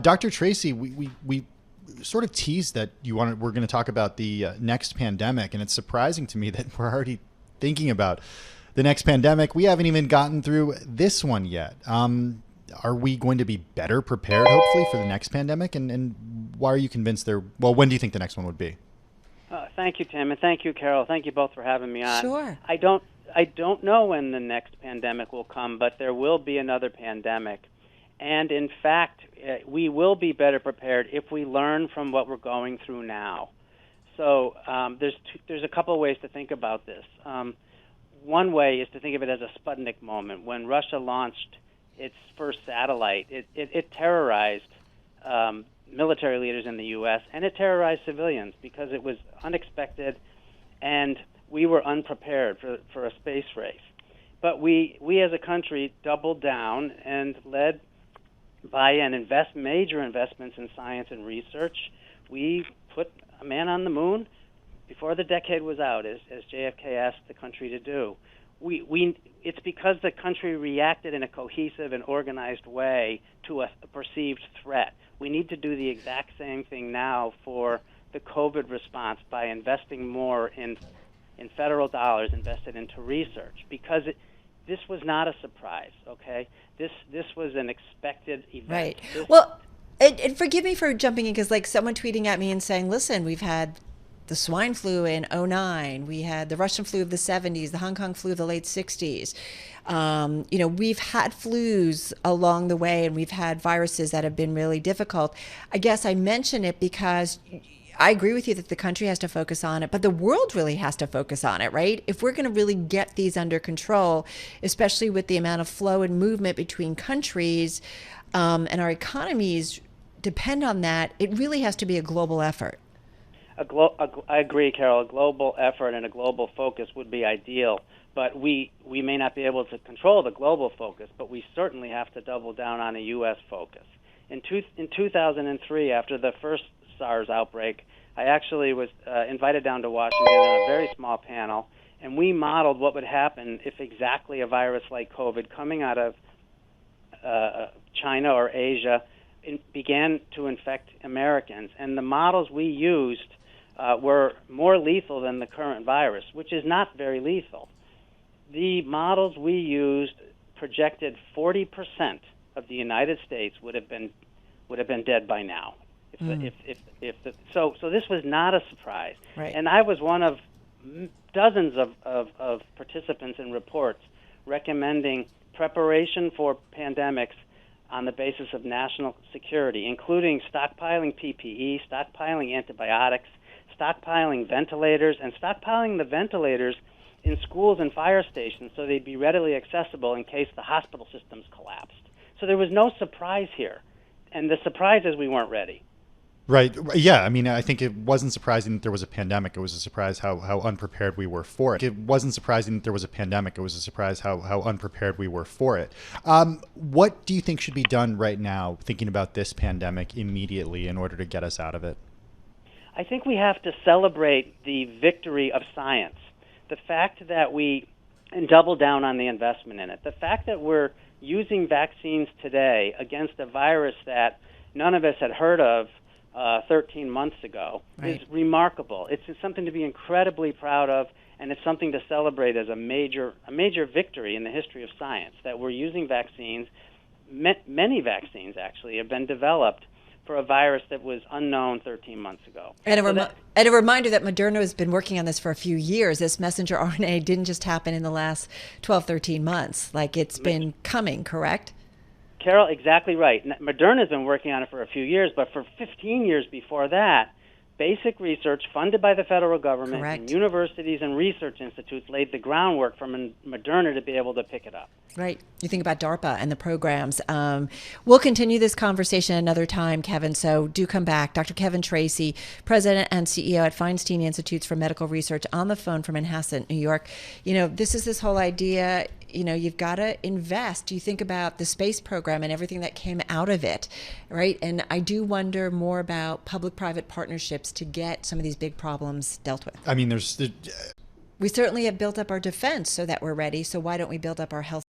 Dr. Tracy, we sort of teased that we're going to talk about the next pandemic, and it's surprising to me that we're already thinking about the next pandemic. We haven't even gotten through this one yet. Are we going to be better prepared, hopefully, for the next pandemic? And why are you convinced when do you think the next one would be? Thank you, Tim, and thank you, Carol. Thank you both for having me on. Sure. I don't know when the next pandemic will come, but there will be another pandemic. And in fact, we will be better prepared if we learn from what we're going through now. So there's a couple of ways to think about this. One way is to think of it as a Sputnik moment. When Russia launched its first satellite, it terrorized military leaders in the U.S., and it terrorized civilians because it was unexpected, and we were unprepared for a space race. But we as a country doubled down and led by major investments in science and research. We put a man on the moon before the decade was out, as JFK asked the country to do. It's because the country reacted in a cohesive and organized way to a perceived threat. We need to do the exact same thing now for the COVID response by investing more in federal dollars invested into research, because this was not a surprise, okay? This was an expected event. Right. Well, and forgive me for jumping in, because like someone tweeting at me and saying, listen, we've had the swine flu in '09, we had the Russian flu of the 70s, the Hong Kong flu of the late 60s. We've had flus along the way, and we've had viruses that have been really difficult. I guess I mention it because I agree with you that the country has to focus on it, but the world really has to focus on it, right? If we're going to really get these under control, especially with the amount of flow and movement between countries, and our economies depend on that, it really has to be a global effort. I agree, Carol. A global effort and a global focus would be ideal, but we may not be able to control the global focus, but we certainly have to double down on a U.S. focus. In 2003, after the first SARS outbreak, I actually was invited down to Washington on a very small panel, and we modeled what would happen if exactly a virus like COVID coming out of China or Asia began to infect Americans. And the models we used were more lethal than the current virus, which is not very lethal. The models we used projected 40% of the United States would have been dead by now. So this was not a surprise. Right. And I was one of dozens of participants in reports recommending preparation for pandemics on the basis of national security, including stockpiling PPE, stockpiling antibiotics, stockpiling ventilators, and stockpiling the ventilators in schools and fire stations so they'd be readily accessible in case the hospital systems collapsed. So there was no surprise here. And the surprise is we weren't ready. Right. Yeah. I mean, I think it wasn't surprising that there was a pandemic. It was a surprise how unprepared we were for it. It wasn't surprising that there was a pandemic. It was a surprise how unprepared we were for it. What do you think should be done right now, thinking about this pandemic immediately, in order to get us out of it? I think we have to celebrate the victory of science. The fact that and double down on the investment in it. The fact that we're using vaccines today against a virus that none of us had heard of 13 months ago is remarkable. It's something to be incredibly proud of, and it's something to celebrate as a major victory in the history of science, that we're using vaccines. Many vaccines, actually, have been developed for a virus that was unknown 13 months ago. And a reminder that Moderna has been working on this for a few years. This messenger RNA didn't just happen in the last 12, 13 months. Like, it's been coming, correct? Carol, exactly right. Moderna has been working on it for a few years, but for 15 years before that, basic research funded by the federal government and universities and research institutes laid the groundwork for Moderna to be able to pick it up. Right. You think about DARPA and the programs. We'll continue this conversation another time, Kevin, so do come back. Dr. Kevin Tracy, President and CEO at Feinstein Institutes for Medical Research, on the phone from Manhasset, New York. This is this whole idea, you've got to invest. You think about the space program and everything that came out of it, right? And I do wonder more about public-private partnerships to get some of these big problems dealt with. I mean, we certainly have built up our defense so that we're ready. So why don't we build up our health